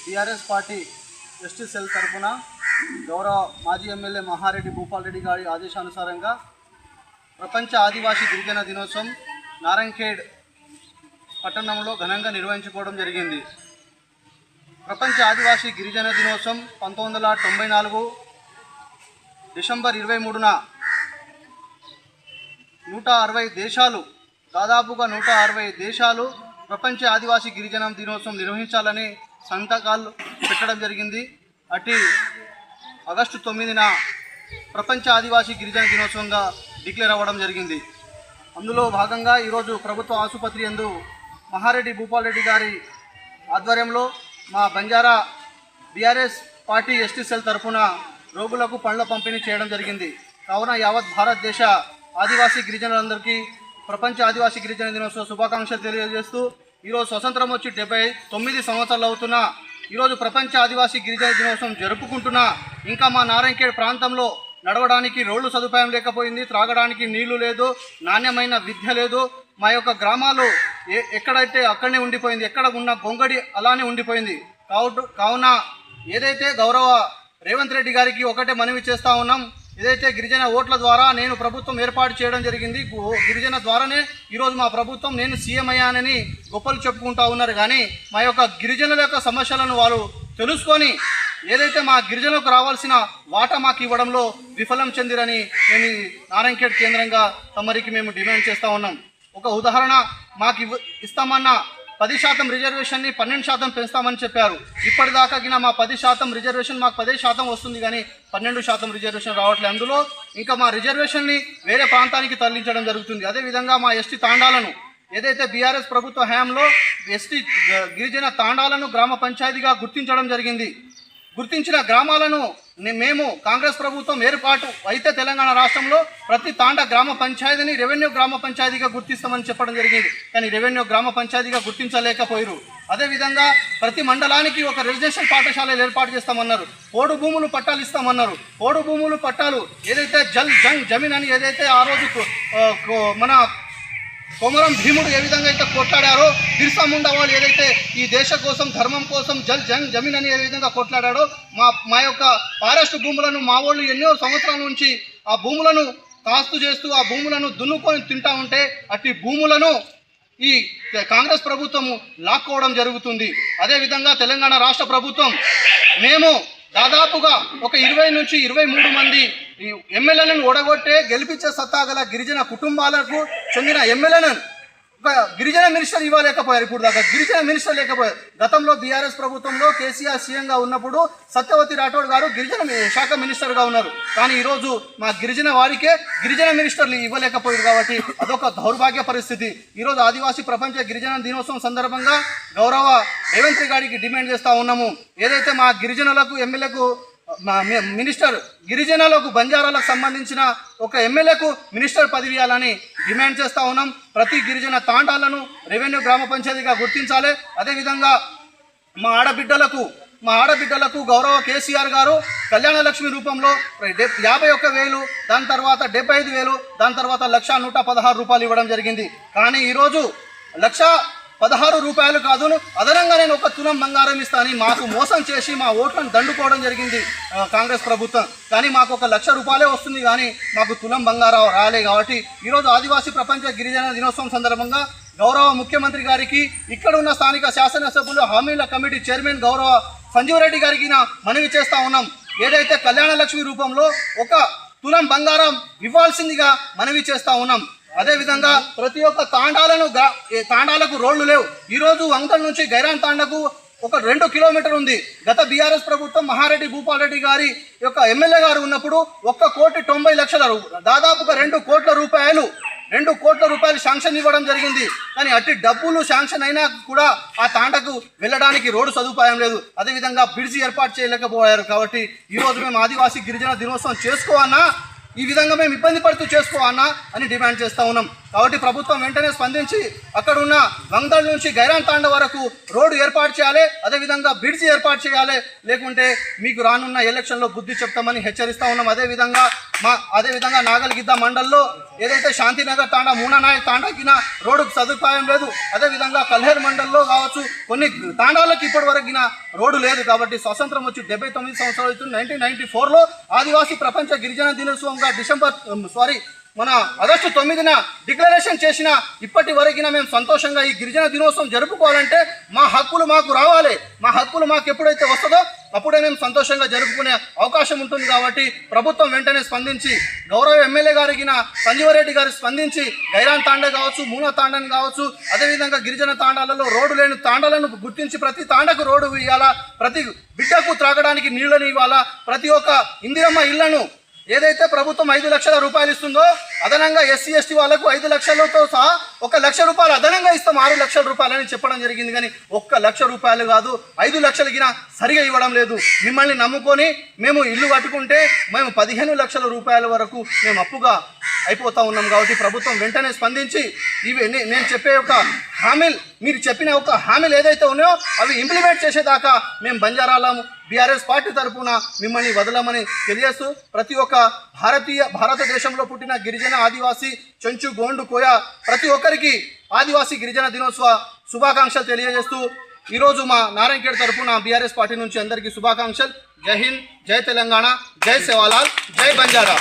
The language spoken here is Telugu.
టీఆర్ఎస్ పార్టీ ఎస్టీ సెల్ తరఫున గౌరవ మాజీ ఎమ్మెల్యే మహారెడ్డి భూపాల్ రెడ్డి గారి ఆదేశానుసారంగా ప్రపంచ ఆదివాసీ గిరిజన దినోత్సవం నారాయణఖేడ్ పట్టణంలో ఘనంగా నిర్వహించుకోవడం జరిగింది. ప్రపంచ ఆదివాసీ గిరిజన దినోత్సవం 1994 డిసెంబర్ 23న 160 దేశాలు, దాదాపుగా 160 దేశాలు ప్రపంచ ఆదివాసీ గిరిజన దినోత్సవం నిర్వహించాలని సంతకాలు పెట్టడం జరిగింది. అటు ఆగస్టు 9న ప్రపంచ ఆదివాసీ గిరిజన దినోత్సవంగా డిక్లేర్ అవ్వడం జరిగింది. అందులో భాగంగా ఈరోజు ప్రభుత్వ ఆసుపత్రి యందు మహారెడ్డి భూపాల్ రెడ్డి గారి ఆధ్వర్యంలో మా Banjara BRS party ST cell తరఫున రోగులకు పండ్ల పంపిణీ చేయడం జరిగింది. కావున యావత్ భారతదేశ ఆదివాసీ గిరిజనులందరికీ ప్రపంచ ఆదివాసీ గిరిజన దినోత్సవ శుభాకాంక్షలు తెలియజేస్తూ ఈరోజు స్వతంత్రం వచ్చి 79 సంవత్సరాలు అవుతున్నా ఈరోజు ప్రపంచ ఆదివాసీ గిరిజన దినోత్సవం జరుపుకుంటున్నా ఇంకా మా నారాయణఖేడ్ ప్రాంతంలో నడవడానికి రోడ్లు సదుపాయం లేకపోయింది, త్రాగడానికి నీళ్లు లేదు, నాణ్యమైన విద్య లేదు. మా యొక్క గ్రామాలు ఎక్కడైతే అక్కడనే ఉండిపోయింది, ఎక్కడ ఉన్న గొంగడి అలానే ఉండిపోయింది. కావున ఏదైతే గౌరవ రేవంత్ రెడ్డి గారికి ఒకటే మనవి చేస్తూ ఉన్నాం, ఏదైతే గిరిజన ఓట్ల ద్వారా నేను ప్రభుత్వం ఏర్పాటు చేయడం జరిగింది, గిరిజన ద్వారానే ఈరోజు మా ప్రభుత్వం నేను సీఎం అయ్యానని గొప్పలు చెప్పుకుంటూ ఉన్నారు. కానీ మా యొక్క గిరిజనుల యొక్క సమస్యలను వారు తెలుసుకొని ఏదైతే మా గిరిజనులకు రావాల్సిన వాటా మాకు ఇవ్వడంలో విఫలం చెందిరని మేము నారాయణఖేడ్ కేంద్రంగా తమరికి మేము డిమాండ్ చేస్తూ ఉన్నాం. ఒక ఉదాహరణ, మాకు ఇస్తామన్న 10% రిజర్వేషన్ని 12% పెంచుతామని చెప్పారు. ఇప్పటిదాకా మా 10% రిజర్వేషన్ మాకు 10% వస్తుంది, కానీ 12% రిజర్వేషన్ రావట్లేదు. అందులో ఇంకా మా రిజర్వేషన్ని వేరే ప్రాంతానికి తరలించడం జరుగుతుంది. అదేవిధంగా మా ఎస్టీ తాండాలను ఏదైతే బీఆర్ఎస్ ప్రభుత్వ హయాంలో ఎస్టీ గిరిజన తాండాలను గ్రామ పంచాయతీగా గుర్తించడం జరిగింది. గుర్తించిన గ్రామాలను మేము కాంగ్రెస్ ప్రభుత్వం ఏర్పాటు అయితే తెలంగాణ రాష్ట్రంలో ప్రతి తాండా గ్రామ పంచాయతీని రెవెన్యూ గ్రామ పంచాయతీగా గుర్తిస్తామని చెప్పడం జరిగింది. కానీ రెవెన్యూ గ్రామ పంచాయతీగా గుర్తించలేకపోయారు. అదేవిధంగా ప్రతి మండలానికి ఒక రెసిడెన్షియల్ పాఠశాలలు ఏర్పాటు చేస్తామన్నారు. పోడు భూములు పట్టాలు ఇస్తామన్నారు. పోడు భూములు పట్టాలు ఏదైతే జల్ జంగ్ జమీన్ అని ఏదైతే ఆ రోజు మన కొమరం భీముడు ఏ విధంగా అయితే కొట్లాడారో, బిర్సా ముండా వాళ్ళు ఏదైతే ఈ దేశ కోసం ధర్మం కోసం జల్ జంగ్ జమీన్ అని ఏ విధంగా కొట్లాడారో, మా యొక్క ఫారెస్ట్ భూములను మా వాళ్ళు ఎన్నో సంవత్సరాల నుంచి ఆ భూములను కాస్తు చేస్తూ ఆ భూములను దున్నుకొని తింటా ఉంటే అట్టి భూములను ఈ కాంగ్రెస్ ప్రభుత్వము లాక్కోవడం జరుగుతుంది. అదేవిధంగా తెలంగాణ రాష్ట్ర ప్రభుత్వం మేము దాదాపుగా ఒక 20 నుంచి 23 మంది ఎమ్మెల్యేలను ఓడగొట్టే గెలిపించే సత్తా గల గిరిజన కుటుంబాలకు చెందిన ఎమ్మెల్యేలను ఒక గిరిజన మినిస్టర్ ఇవ్వలేకపోయారు. ఇప్పుడు దాకా గిరిజన మినిస్టర్ లేకపోయారు. గతంలో బీఆర్ఎస్ ప్రభుత్వంలో కేసీఆర్ సీఎంగా ఉన్నప్పుడు సత్యవతి రాఠోడ్ గారు గిరిజన శాఖ మినిస్టర్గా ఉన్నారు. కానీ ఈరోజు మా గిరిజన వారికే గిరిజన మినిస్టర్లు ఇవ్వలేకపోయారు. కాబట్టి అదొక దౌర్భాగ్య పరిస్థితి. ఈరోజు ఆదివాసీ ప్రపంచ గిరిజన దినోత్సవం సందర్భంగా గౌరవ రేవంత్ రెడ్డి గారికి డిమాండ్ చేస్తూ ఉన్నాము, ఏదైతే మా గిరిజనులకు ఎమ్మెల్యేకు మినిస్టర్ గిరిజనులకు బంజారాలకు సంబంధించిన ఒక ఎమ్మెల్యేకు మినిస్టర్ పదవి ఇవ్వాలని డిమాండ్ చేస్తూ ఉన్నాం. ప్రతి గిరిజన తాండాలను రెవెన్యూ గ్రామ పంచాయతీగా గుర్తించాలి. అదేవిధంగా మా ఆడబిడ్డలకు గౌరవ కేసీఆర్ గారు కళ్యాణ లక్ష్మి రూపంలో 51,000, దాని తర్వాత 75,000, దాని తర్వాత 1,116 రూపాయలు ఇవ్వడం జరిగింది. కానీ ఈరోజు 1,16 రూపాయలు కాదు, అదనంగా నేను 1 తులం బంగారం ఇస్తానని మాకు మోసం చేసి మా ఓట్లను దండుకోవడం జరిగింది కాంగ్రెస్ ప్రభుత్వం. కానీ మాకు 1,00,000 రూపాయలే వస్తుంది, కానీ మాకు తులం బంగారం రాలే. కాబట్టి ఈరోజు ఆదివాసీ ప్రపంచ గిరిజన దినోత్సవం సందర్భంగా గౌరవ ముఖ్యమంత్రి గారికి, ఇక్కడ ఉన్న స్థానిక శాసనసభ్యులు హామీల కమిటీ చైర్మన్ గౌరవ సంజీవ్ రెడ్డి గారికి మనవి చేస్తూ ఉన్నాం, ఏదైతే కళ్యాణ లక్ష్మి రూపంలో 1 తులం బంగారం ఇవ్వాల్సిందిగా మనవి చేస్తూ ఉన్నాం. అదేవిధంగా ప్రతి ఒక్క తాండాలకు రోడ్లు లేవు. ఈరోజు వంగల్ నుంచి గైరాన్ తాండకు ఒక 2 కిలోమీటర్ ఉంది. గత బీఆర్ఎస్ ప్రభుత్వం మహారెడ్డి భూపాల్ రెడ్డి గారి యొక్క ఎమ్మెల్యే గారు ఉన్నప్పుడు 1,90,00,000 దాదాపుగా 2 కోట్ల రూపాయలు శాంక్షన్ ఇవ్వడం జరిగింది. కానీ అట్టి డబ్బులు శాంక్షన్ అయినా కూడా ఆ తాండకు వెళ్ళడానికి రోడ్డు సదుపాయం లేదు. అదేవిధంగా బ్రిడ్జి ఏర్పాటు చేయలేకపోయారు. కాబట్టి ఈరోజు మేము ఆదివాసీ గిరిజన దినోత్సవం చేసుకోవన్నా ఈ విధంగా మేము ఇబ్బంది పడుతూ చేసుకోవాలన్నా అని డిమాండ్ చేస్తూ ఉన్నాం. కాబట్టి ప్రభుత్వం వెంటనే స్పందించి అక్కడ ఉన్న వంగదల్ నుంచి గైరాన్ తాండ వరకు రోడ్డు ఏర్పాటు చేయాలి, అదేవిధంగా బ్రిడ్జి ఏర్పాటు చేయాలి, లేకుంటే మీకు రానున్న ఎలక్షన్లో బుద్ధి చెప్తామని హెచ్చరిస్తూ ఉన్నాం. అదేవిధంగా నాగల్గిద్ద మండల్లో ఏదైతే శాంతినగర్ తాండా మూనానాయక్ తాండాకిన రోడ్డుకు సదుపాయం లేదు, అదేవిధంగా కల్హేర్ మండల్లో కావచ్చు కొన్ని తాండాలకు ఇప్పటి వరకు రోడ్డు లేదు. కాబట్టి స్వతంత్రం వచ్చి 79 సంవత్సరాలు అవుతుంది. 1994లో ఆదివాసీ ప్రపంచ గిరిజన దినోత్సవంగా మన ఆగస్టు 9న డిక్లరేషన్ చేసిన ఇప్పటి వరకు మేము సంతోషంగా ఈ గిరిజన దినోత్సవం జరుపుకోవాలంటే మా హక్కులు మాకు రావాలి. మా హక్కులు మాకు ఎప్పుడైతే వస్తుందో అప్పుడే మేము సంతోషంగా జరుపుకునే అవకాశం ఉంటుంది. కాబట్టి ప్రభుత్వం వెంటనే స్పందించి గౌరవ ఎమ్మెల్యే గారికి సంజీవరెడ్డి గారు స్పందించి గైరాన్ తాండా కావచ్చు, మూనా తాండాని కావచ్చు, అదేవిధంగా గిరిజన తాండాలలో రోడ్డు లేని తాండాలను గుర్తించి ప్రతి తాండకు రోడ్డు ఇవ్వాలా, ప్రతి బిడ్డకు త్రాగడానికి నీళ్లను ఇవ్వాలా, ప్రతి ఒక్క ఇందిరమ్మ ఇళ్లను ఏదైతే ప్రభుత్వం 5 లక్షల రూపాయలు ఇస్తుందో అదనంగా ఎస్సీ ఎస్టీ వాళ్ళకు 5 లక్షలతో సహా 1 లక్ష రూపాయలు అదనంగా ఇస్తాం, 6 లక్షల రూపాయలని చెప్పడం జరిగింది. కానీ 1 లక్ష రూపాయలు కాదు 5 లక్షలకి సరిగా ఇవ్వడం లేదు. మిమ్మల్ని నమ్ముకొని మేము ఇల్లు కట్టుకుంటే మేము 15 లక్షల రూపాయల వరకు మేము అప్పుగా అయిపోతూ ఉన్నాం. కాబట్టి ప్రభుత్వం వెంటనే స్పందించి నేను చెప్పే ఒక హామీలు, మీరు చెప్పిన ఒక హామీలు ఏదైతే ఉన్నాయో అవి ఇంప్లిమెంట్ చేసేదాకా మేము బంజారాల బీఆర్ఎస్ పార్టీ తరఫున మిమ్మల్ని వదలమని తెలియజేస్తూ ప్రతి ఒక్క భారతదేశంలో పుట్టిన గిరిజన, ఆదివాసీ, చెంచు, గోండు, కోయ ప్రతి ఒక్కరికి ఆదివాసీ గిరిజన దినోత్సవ శుభాకాంక్షలు తెలియజేస్తూ ఈరోజు మా నారాయణఖేడ్ తరఫున బీఆర్ఎస్ పార్టీ నుంచి అందరికీ శుభాకాంక్షలు. జై హింద్, జై తెలంగాణ, జై సేవాలాల్, జై బంజారా.